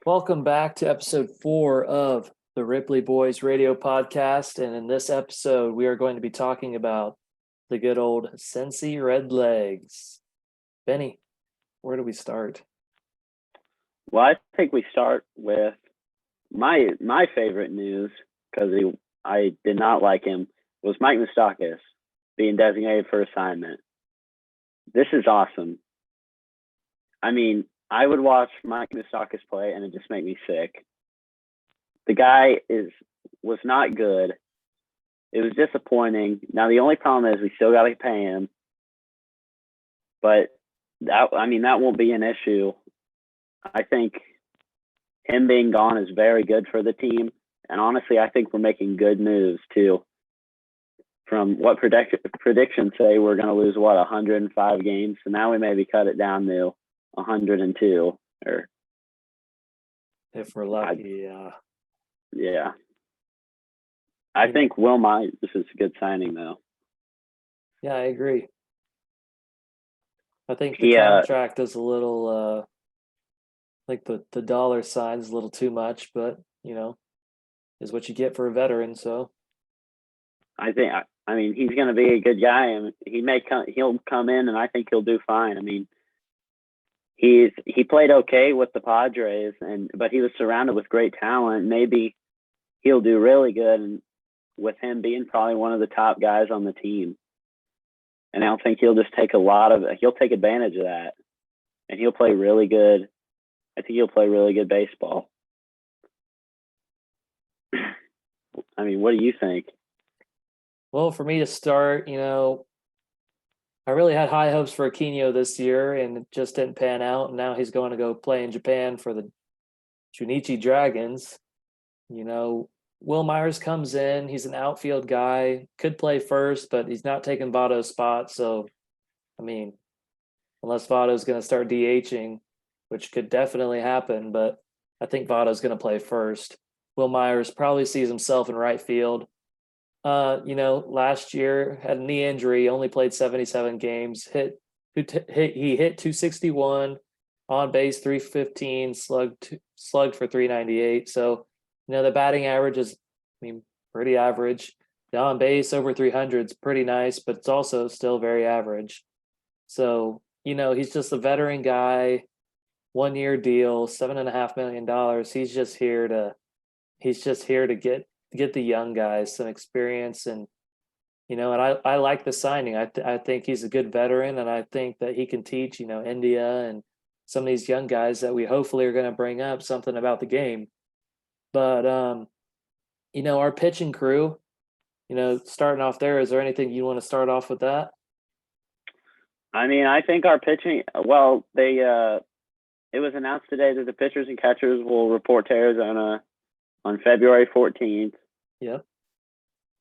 Welcome back to episode 4 of the Ripley Boys radio podcast. And in this episode, we are going to be talking about the good old Cincy Red Legs. Benny, where do we start? Well, I think we start with my favorite news because I did not like him was Mike Moustakas being designated for assignment. This is awesome. I mean, I would watch Mike Moustakas play and it just make me sick. The guy was not good. It was disappointing. Now the only problem is we still got to pay him, but that won't be an issue. I think him being gone is very good for the team, and honestly, I think we're making good moves too. From what predictions say, we're going to lose 105 games, so now we maybe cut it down to 102 or if we're lucky. Yeah. I think Will Myers is a good signing, though. Yeah, I agree. I think the contract is a little, like the dollar sign is a little too much, but, is what you get for a veteran, so. I mean, he's going to be a good guy, and he'll come in, and I think he'll do fine. I mean, he played okay with the Padres, but he was surrounded with great talent. Maybe he'll do really good, and with him being probably one of the top guys on the team. And I don't think he'll just he'll take advantage of that, and he'll play really good. I think he'll play really good baseball. I mean, what do you think? Well, for me to start, I really had high hopes for Aquino this year, and it just didn't pan out. And now he's going to go play in Japan for the Junichi Dragons. Will Myers comes in. He's an outfield guy, could play first, but he's not taking Votto's spot. So, I mean, unless Votto's going to start DHing, which could definitely happen, but I think Votto's going to play first. Will Myers probably sees himself in right field. Last year had a knee injury, only played 77 games, he hit 261, on base 315, slugged for 398. So, the batting average is, pretty average. The on base over 300 is pretty nice, but it's also still very average. So, he's just a veteran guy, 1 year deal, $7.5 million. He's just here to get the young guys some experience, and I like the signing. I think he's a good veteran, and I think that he can teach India and some of these young guys that we hopefully are going to bring up something about the game. But our pitching crew, starting off there, is there anything you want to start off with that? I mean, I think our pitching, well, it was announced today that the pitchers and catchers will report to Arizona on February 14th. Yep.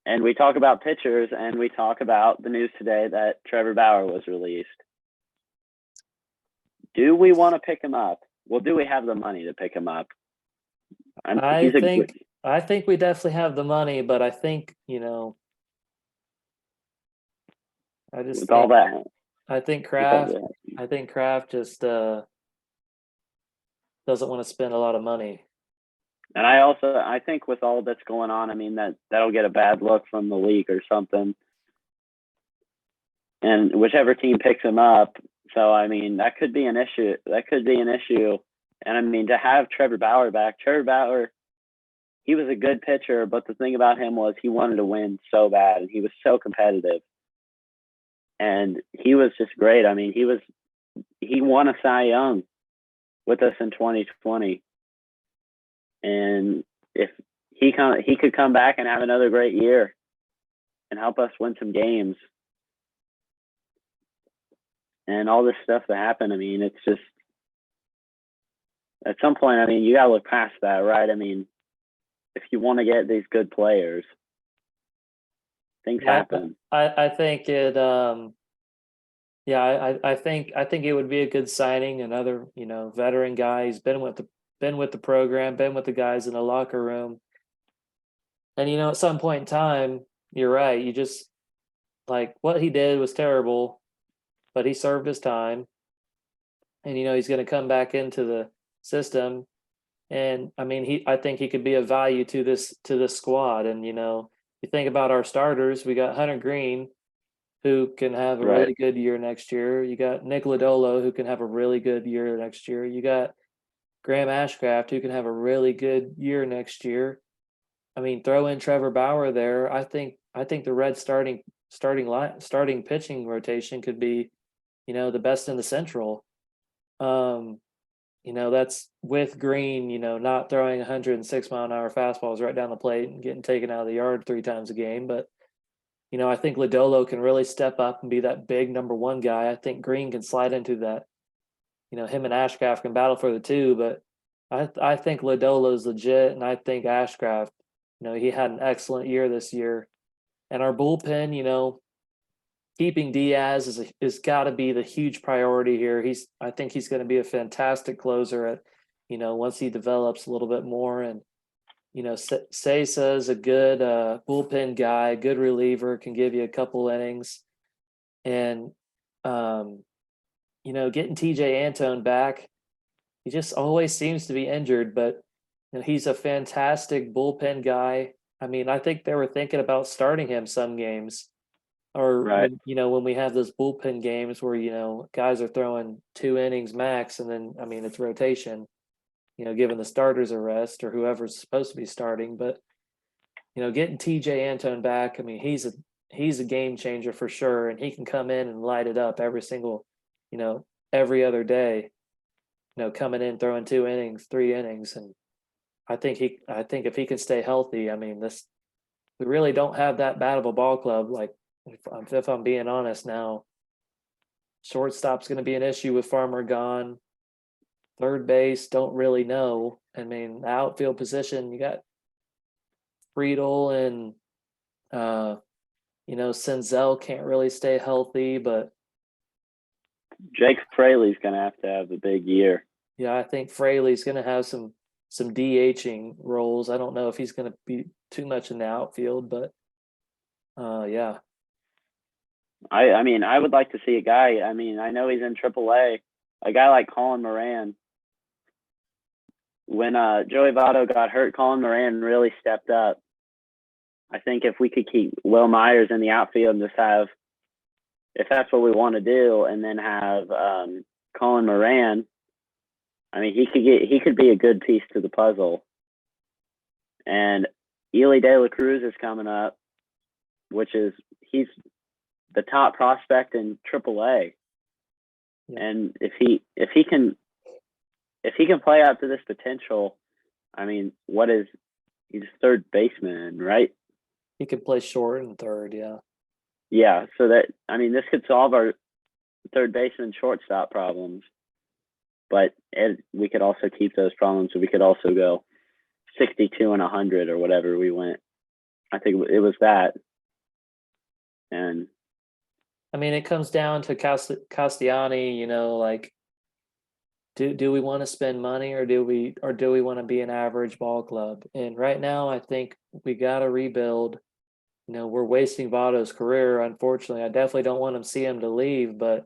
And we talk about pitchers, and we talk about the news today that Trevor Bauer was released. Do we want to pick him up? Well, do we have the money to pick him up? I think we definitely have the money, but I think, I think Kraft just doesn't want to spend a lot of money. And I think with all that's going on, I mean, that'll get a bad look from the league or something. And whichever team picks him up. So, I mean, that could be an issue. And, I mean, to have Trevor Bauer back, he was a good pitcher, but the thing about him was he wanted to win so bad, and he was so competitive. And he was just great. I mean, he won a Cy Young with us in 2020. And if he could come back and have another great year and help us win some games and all this stuff that happened, I mean, it's just at some point, I mean, you got to look past that, right? I mean, if you want to get these good players, things happen. I think it. I think it would be a good signing. Another, veteran guy. He's been with the program, been with the guys in the locker room. And, at some point in time, you're right. You just, like, what he did was terrible, but he served his time. And, he's going to come back into the system And I mean, I think he could be of value to this squad. And you think about our starters, we got Hunter Green, who can have a Right. really good year next year. You got Nick Lodolo, who can have a really good year next year. You got Graham Ashcraft, who can have a really good year next year. I mean, throw in Trevor Bauer there. I think the Reds starting pitching rotation could be, the best in the Central. Um, that's with Green, not throwing 106-mile-an-hour fastballs right down the plate and getting taken out of the yard 3 times a game. But, I think Lodolo can really step up and be that big number one guy. I think Green can slide into that. Him and Ashcraft can battle for the two, but I think Lodolo's legit, and I think Ashcraft, he had an excellent year this year. And our bullpen, keeping Diaz is got to be the huge priority here. I think he's going to be a fantastic closer at, once he develops a little bit more. And Seiza is a good bullpen guy, good reliever, can give you a couple innings. And getting TJ Antone back, he just always seems to be injured, but he's a fantastic bullpen guy. I mean, I think they were thinking about starting him some games, or Right. when we have those bullpen games where guys are throwing 2 innings max, and then I mean it's rotation, giving the starters a rest or whoever's supposed to be starting. But getting TJ Antone back, I mean he's a game changer for sure, and he can come in and light it up every other day. Coming in throwing 2 innings, 3 innings, and I think if he can stay healthy, I mean we really don't have that bad of a ball club. Like if I'm being honest now, shortstop's going to be an issue with Farmer gone. Third base, don't really know. I mean, the outfield position, you got Friedel and Senzel can't really stay healthy, but Jake Fraley's going to have a big year. yeah, I think Fraley's going to have some DHing roles. I don't know if he's going to be too much in the outfield, but yeah. I mean, I would like to see a guy. I mean, I know he's in AAA. A guy like Colin Moran. When Joey Votto got hurt, Colin Moran really stepped up. I think if we could keep Will Myers in the outfield and just have, if that's what we want to do, and then have Colin Moran, I mean, he could be a good piece to the puzzle. And Ely De La Cruz is coming up, he's the top prospect in AAA. Yeah. And if he can play out to this potential, I mean, he's third baseman, right? He could play short and third, yeah. Yeah, so that, I mean, this could solve our third baseman shortstop problems, but we could also keep those problems. So we could also go 62 and 100 or whatever we went. I think it was that. And I mean, it comes down to Castellani, like, do we want to spend money, or do we want to be an average ball club? And right now, I think we got to rebuild. We're wasting Votto's career. Unfortunately, I definitely don't want him to leave, but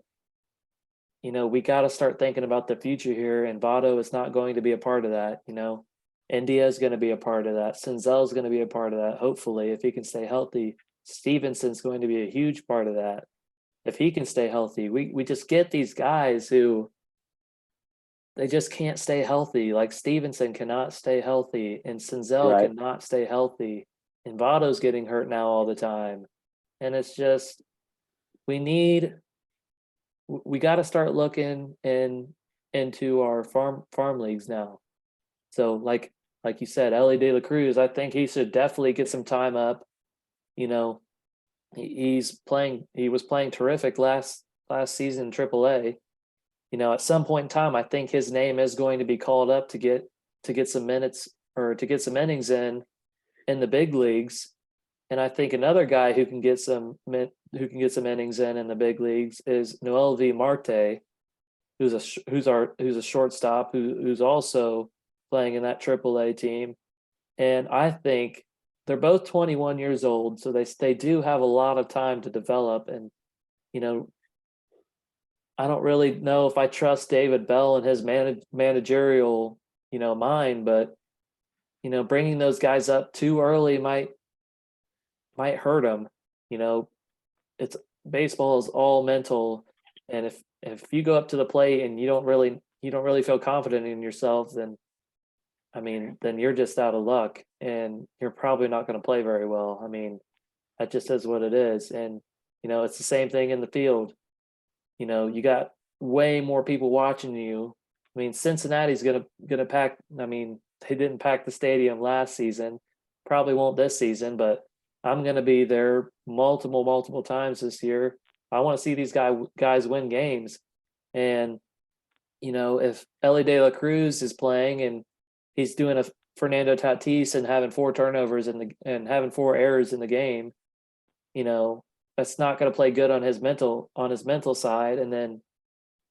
we got to start thinking about the future here. And Votto is not going to be a part of that. India is going to be a part of that. Senzel is going to be a part of that. Hopefully, if he can stay healthy, Stevenson's going to be a huge part of that. If he can stay healthy, we just get these guys who they just can't stay healthy. Like Stevenson cannot stay healthy, and Senzel right. cannot stay healthy, and Votto's getting hurt now all the time. And it's just we got to start looking into our farm leagues now. So like you said, Ellie De La Cruz, I think he should definitely get some time up. He was playing terrific last season in AAA. At some point in time, I think his name is going to be called up to get some minutes or to get some innings in the big leagues. And I think another guy who can get some innings in the big leagues is Noel V. Marte, who's a shortstop who's also playing in that AAA team. And I think they're both 21 years old, so they do have a lot of time to develop. And I don't really know if I trust David Bell and his managerial mind, but bringing those guys up too early might hurt them. You know, it's baseball is all mental, and if you go up to the plate and you don't really feel confident in yourself, then then you're just out of luck, and you're probably not going to play very well. That just is what it is, and it's the same thing in the field. You got way more people watching you. Cincinnati's gonna pack. They didn't pack the stadium last season, probably won't this season, but I'm gonna be there multiple times this year. I want to see these guys win games, and if Ellie De La Cruz is playing and he's doing a Fernando Tatis and having 4 turnovers and having 4 errors in the game, that's not going to play good on his mental side. And then,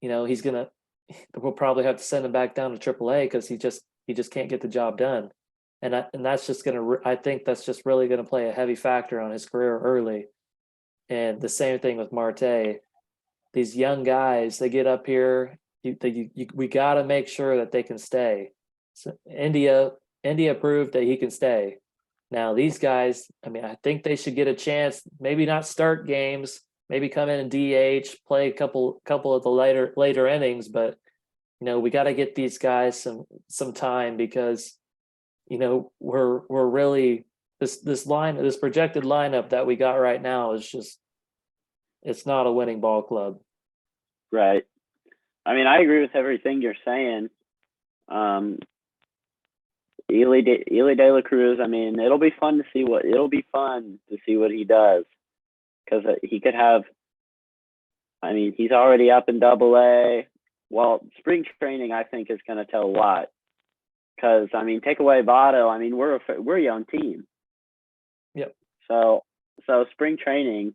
we'll probably have to send him back down to AAA because he just can't get the job done. And that's just I think that's just really going to play a heavy factor on his career early. And the same thing with Marte. These young guys, they get up here, we got to make sure that they can stay. So India proved that he can stay. Now these guys, I think they should get a chance. Maybe not start games. Maybe come in and DH, play a couple of the later innings. But we got to get these guys some time because we're really this projected lineup that we got right now is just it's not a winning ball club. Right. I agree with everything you're saying. Ely De La Cruz. It'll be fun to see what he does because he could have. He's already up in AA. Well, spring training I think is going to tell a lot because take away Votto. We're a young team. Yep. So spring training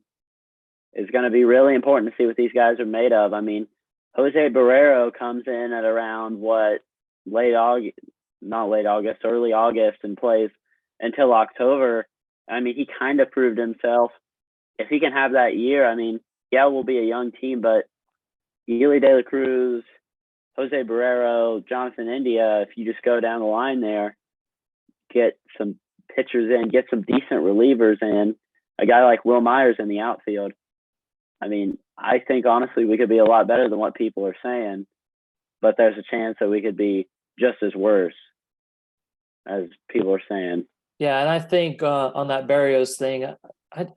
is going to be really important to see what these guys are made of. Jose Barrero comes in at around early August and plays until October. He kind of proved himself. If he can have that year, we'll be a young team, but Ely De La Cruz, Jose Barrero, Jonathan India, if you just go down the line there, get some pitchers in, get some decent relievers in, a guy like Will Myers in the outfield. I think honestly we could be a lot better than what people are saying, but there's a chance that we could be just as worse as people are saying. Yeah, and I think on that Barrios thing,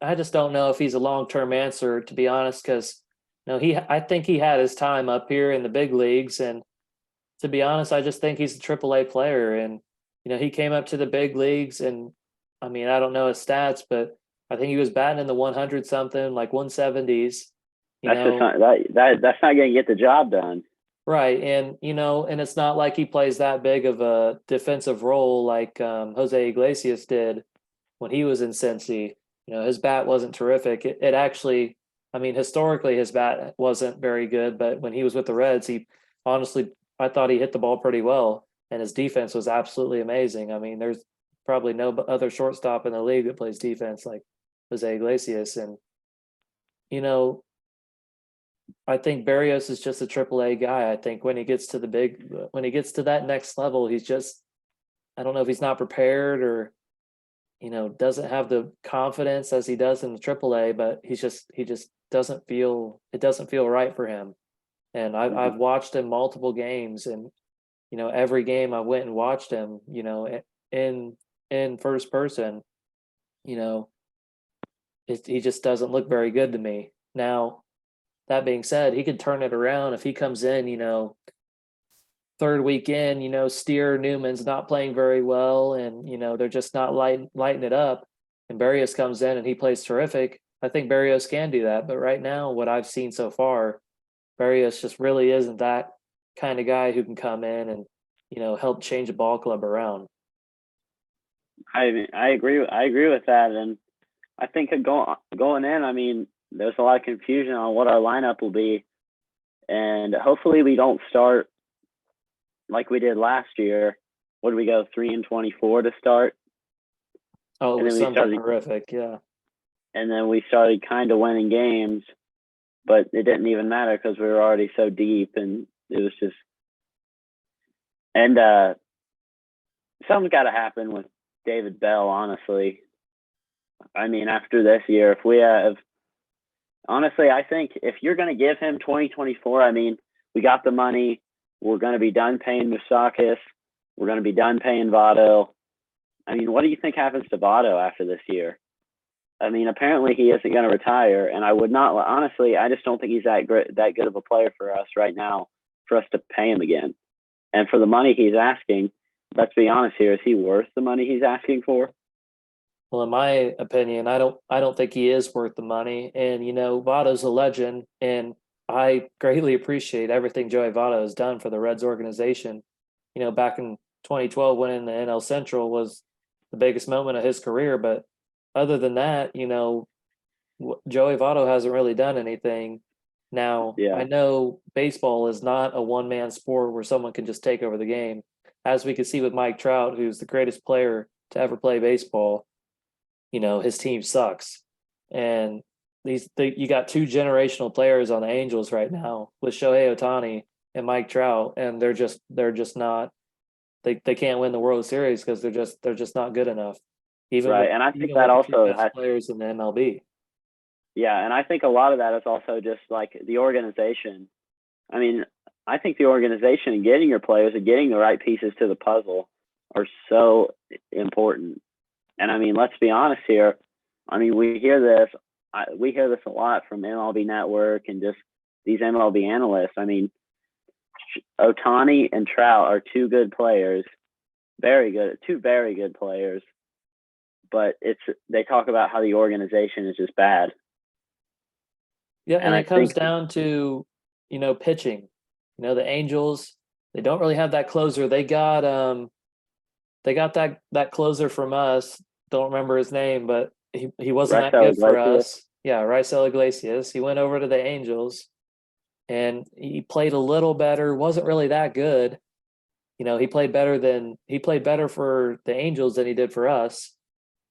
I just don't know if he's a long-term answer, to be honest, because I think he had his time up here in the big leagues, and to be honest, I just think he's a AAA player, and he came up to the big leagues, and I don't know his stats, but I think he was batting in the 100 something, like 170s. That's not going to get the job done. Right. And, and it's not like he plays that big of a defensive role like Jose Iglesias did when he was in Cincy. His bat wasn't terrific. It actually, historically his bat wasn't very good, but when he was with the Reds, I thought he hit the ball pretty well, and his defense was absolutely amazing. There's probably no other shortstop in the league that plays defense like Jose Iglesias. And, I think Barrios is just a AAA guy. I think when he gets to that next level, he's just, I don't know if he's not prepared or, doesn't have the confidence as he does in the AAA, but he just doesn't feel right for him. And I've watched him multiple games, and, every game I went and watched him, in first person, he just doesn't look very good to me. Now, that being said, he could turn it around if he comes in, third weekend, Steer Newman's not playing very well, and they're just not lighting it up, and Barrios comes in and he plays terrific. I think Barrios can do that, but right now, what I've seen so far, Barrios just really isn't that kind of guy who can come in and help change a ball club around. I agree with that, and I think going in, there's a lot of confusion on what our lineup will be, and hopefully we don't start like we did last year. What did we go 3-24 to start? Oh, it was something horrific, yeah. And then we started kind of winning games, but it didn't even matter because we were already so deep, and it was just. And something's got to happen with David Bell, honestly. I mean, after this year, if we have, honestly, I think if you're going to give him 2024, I mean, we got the money. We're going to be done paying Moustakis. We're going to be done paying Votto. I mean, what do you think happens to Votto after this year? I mean, apparently he isn't going to retire, and I would not, honestly, I just don't think he's that good of a player for us right now for us to pay him again. And for the money he's asking, let's be honest here, is he worth the money he's asking for? Well, in my opinion, I don't think he is worth the money. And Votto's a legend, and I greatly appreciate everything Joey Votto has done for the Reds organization. Back in 2012, winning the NL Central was the biggest moment of his career. But other than that, Joey Votto hasn't really done anything. Now, Yeah. I know baseball is not a one-man sport where someone can just take over the game. As we could see with Mike Trout, who's the greatest player to ever play baseball, his team sucks. And you got two generational players on the Angels right now with Shohei Ohtani and Mike Trout, and they're just not they can't win the World Series because they're just not good enough. Right, and I think that also has players in the MLB. Yeah, and I think a lot of that is also just like the organization. I mean, I think the organization and getting your players and getting the right pieces to the puzzle are so important. And I mean, let's be honest here. I mean, we hear this a lot from MLB Network and just these MLB analysts. I mean, Ohtani and Trout are two good players, two very good players. But they talk about how the organization is just bad. Yeah, and it comes down to, pitching. The Angels, they don't really have that closer. They got that closer from us. Don't remember his name, but he wasn't that good for us. Yeah, Raisel Iglesias. He went over to the Angels and he played a little better, wasn't really that good. He played better for the Angels than he did for us.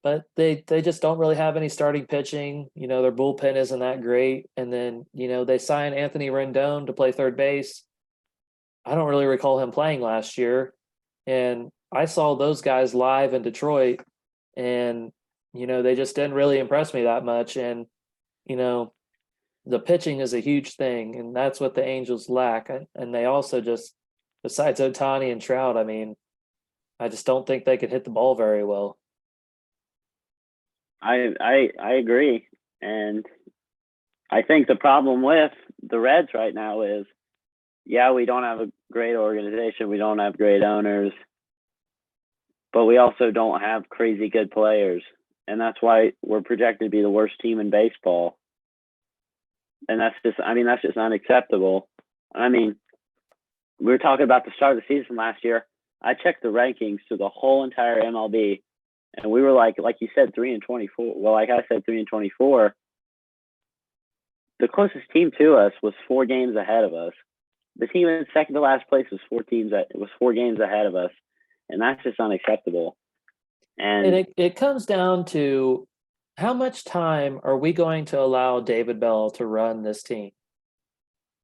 But they just don't really have any starting pitching. Their bullpen isn't that great. And then, they signed Anthony Rendon to play third base. I don't really recall him playing last year. And I saw those guys live in Detroit, and, they just didn't really impress me that much. And, the pitching is a huge thing, and that's what the Angels lack. And they also just, besides Ohtani and Trout, I mean, I just don't think they could hit the ball very well. I agree, and I think the problem with the Reds right now is, yeah, we don't have a great organization, we don't have great owners, but we also don't have crazy good players, and that's why we're projected to be the worst team in baseball. And that's just unacceptable. I mean, we were talking about the start of the season last year. I checked the rankings to the whole entire MLB. And we were like you said, 3-24. Well, like I said, 3-24. The closest team to us was 4 games ahead of us. The team in second to last place was 4 games ahead of us, and that's just unacceptable. And it comes down to how much time are we going to allow David Bell to run this team?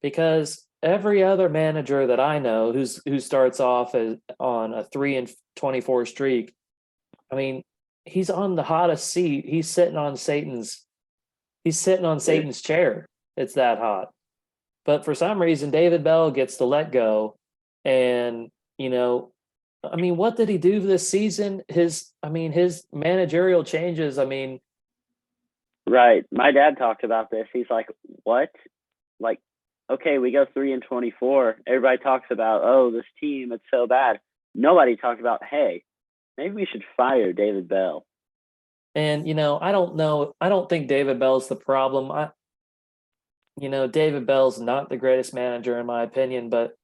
Because every other manager that I know who starts off on a 3-24 streak, I mean, he's on the hottest seat. He's sitting on Satan's chair. It's that hot. But for some reason, David Bell gets to let go. And, I mean, what did he do this season? His managerial changes, right. My dad talked about this. He's like, what? Like, okay, we go 3-24. Everybody talks about, oh, this team, it's so bad. Nobody talked about, hey, maybe we should fire David Bell. And, I don't know. I don't think David Bell's the problem. David Bell's not the greatest manager in my opinion, but,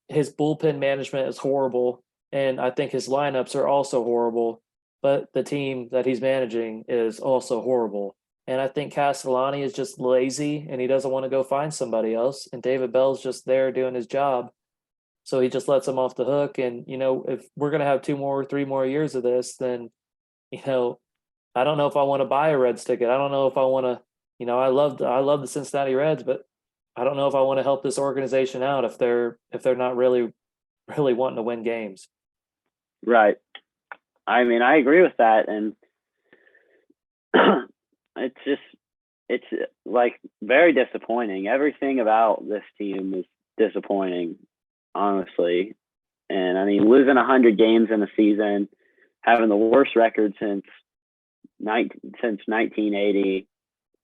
his bullpen management is horrible. And I think his lineups are also horrible, but the team that he's managing is also horrible. And I think Castellani is just lazy and he doesn't want to go find somebody else. And David Bell's just there doing his job. So he just lets them off the hook. And, if we're going to have 2 more, 3 more years of this, then, I don't know if I want to buy a Reds ticket. I don't know if I want to, I love the Cincinnati Reds, but I don't know if I want to help this organization out if they're not really wanting to win games. Right. I mean, I agree with that, and it's like very disappointing. Everything about this team is disappointing, honestly. And I mean, losing 100 games in a season, having the worst record since 1980.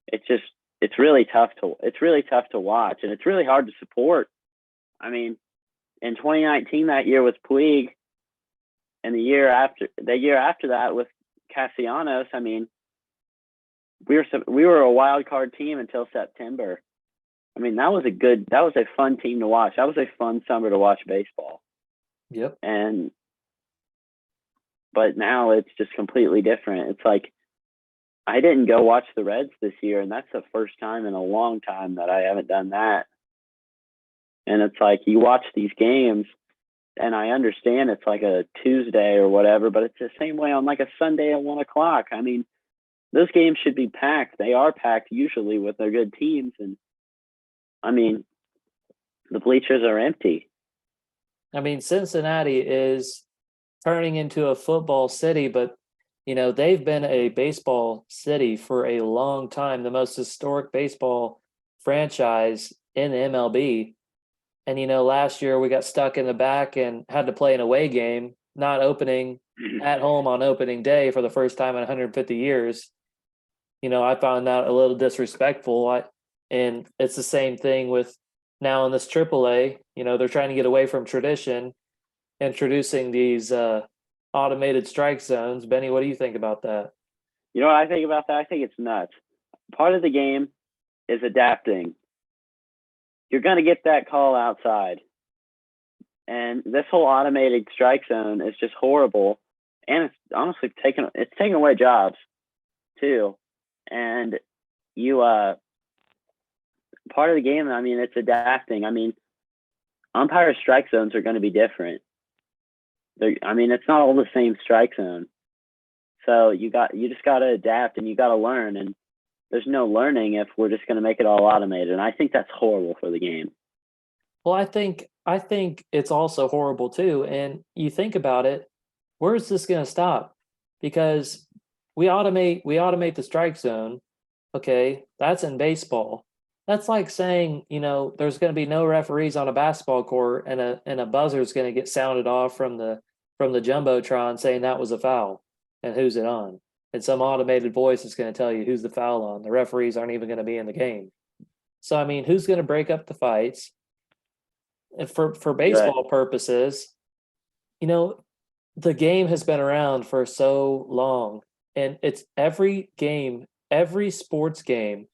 It's just it's really tough to watch, and it's really hard to support. I mean, in 2019, that year with Puig, and the year after that with Castellanos. I mean, we were a wild card team until September. I mean, that was a fun team to watch. That was a fun summer to watch baseball. Yep. And but now it's just completely different. It's like I didn't go watch the Reds this year, and that's the first time in a long time that I haven't done that. And it's like you watch these games, and I understand it's like a Tuesday or whatever, but it's the same way on like a Sunday at 1 o'clock. I mean, those games should be packed. They are packed usually with their good teams, and I mean, the bleachers are empty. I mean, Cincinnati is turning into a football city, but they've been a baseball city for a long time, the most historic baseball franchise in the MLB. And last year we got stuck in the back and had to play an away game, not opening at home on opening day for the first time in 150 years. I found that a little disrespectful. And it's the same thing with now in this AAA. They're trying to get away from tradition, introducing these automated strike zones. Benny, what do you think about that? You know what I think about that? I think it's nuts. Part of the game is adapting. You're going to get that call outside. And this whole automated strike zone is just horrible. And it's honestly taking away jobs too. And you part of the game, I mean, it's adapting. I mean, umpire strike zones are going to be different. It's not all the same strike zone. So you just got to adapt, and you got to learn. And there's no learning if we're just going to make it all automated. And I think that's horrible for the game. Well, I think it's also horrible too. And you think about it, where's this going to stop? Because we automate the strike zone. Okay, that's in baseball. That's like saying, there's going to be no referees on a basketball court, and a buzzer is going to get sounded off from the jumbotron saying that was a foul and who's it on. And some automated voice is going to tell you who's the foul on. The referees aren't even going to be in the game. So I mean, who's going to break up the fights? And for baseball purposes, the game has been around for so long, and it's every sports game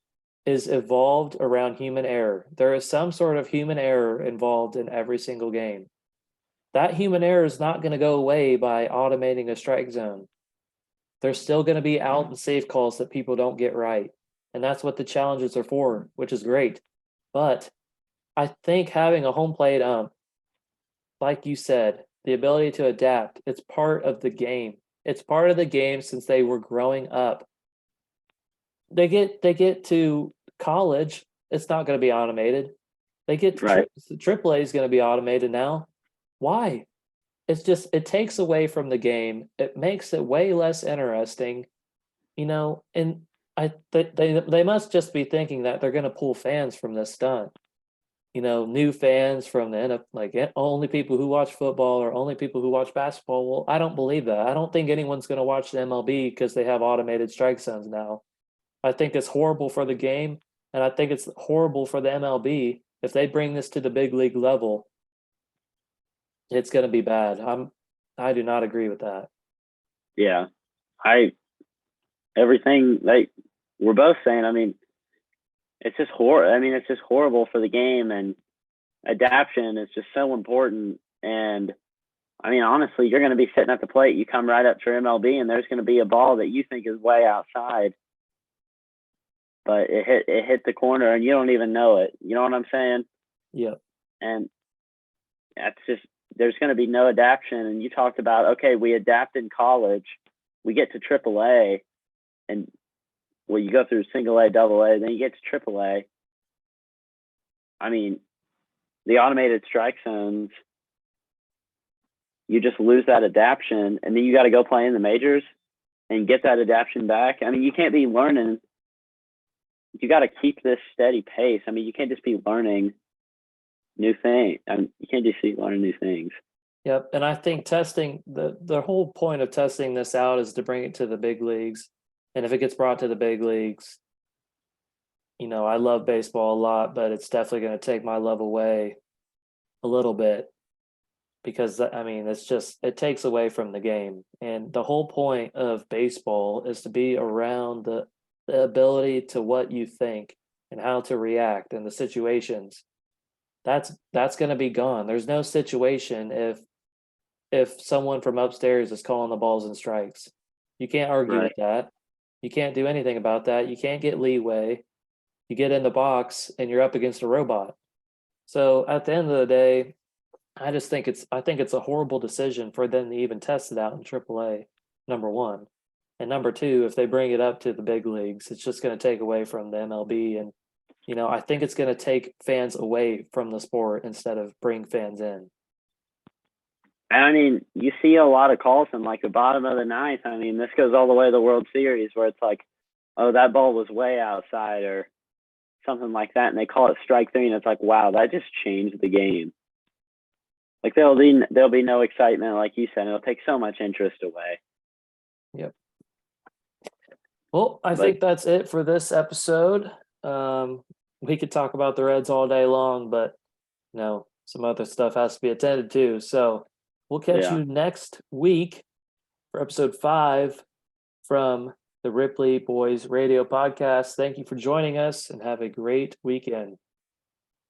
is evolved around human error. There is some sort of human error involved in every single game. That human error is not going to go away by automating a strike zone. There's still going to be out and safe calls that people don't get right. And that's what the challenges are for, which is great. But I think having a home plate ump, like you said, the ability to adapt, it's part of the game. It's part of the game since they were growing up. They get to college, it's not going to be automated. They get to AAA is going to be automated now. Why? It takes away from the game. It makes it way less interesting, and they must just be thinking that they're going to pull fans from this stunt. New fans from the like only people who watch football or only people who watch basketball. Well, I don't believe that. I don't think anyone's going to watch the MLB because they have automated strike zones now. I think it's horrible for the game, and I think it's horrible for the MLB. If they bring this to the big league level, it's going to be bad. I do not agree with that. Yeah, everything like we're both saying. I mean, it's just horrible. I mean, it's just horrible for the game, and adaptation is just so important. And I mean, honestly, you're going to be sitting at the plate. You come right up to MLB, and there's going to be a ball that you think is way outside, but it hit the corner, and you don't even know it. You know what I'm saying? Yeah. And that's just there's going to be no adaptation. And you talked about we adapt in college, we get to AAA, and you go through single A, double A, then you get to AAA. I mean, the automated strike zones, you just lose that adaptation, and then you got to go play in the majors and get that adaptation back. I mean, you can't be learning. You got to keep this steady pace. I mean, you can't just be learning new things. You can't just be learning new things. Yep. And I think testing the whole point of testing this out is to bring it to the big leagues. And if it gets brought to the big leagues, I love baseball a lot, but it's definitely going to take my love away a little bit because it takes away from the game. And the whole point of baseball is to be around the ability to what you think and how to react in the situations. That's going to be gone. There's no situation if someone from upstairs is calling the balls and strikes. You can't argue with that. You can't do anything about that. You can't get leeway. You get in the box and you're up against a robot. So at the end of the day, I think it's a horrible decision for them to even test it out in AAA, number one. And number two, if they bring it up to the big leagues, it's just going to take away from the MLB. And, I think it's going to take fans away from the sport instead of bring fans in. And I mean, you see a lot of calls in like the bottom of the ninth. I mean, this goes all the way to the World Series where it's like, oh, that ball was way outside or something like that. And they call it strike three. And it's like, wow, that just changed the game. Like there'll be no excitement. Like you said, it'll take so much interest away. Yep. Well, I think that's it for this episode. We could talk about the Reds all day long, but some other stuff has to be attended to. So we'll catch you next week for episode 5 from the Ripley Boys Radio Podcast. Thank you for joining us and have a great weekend.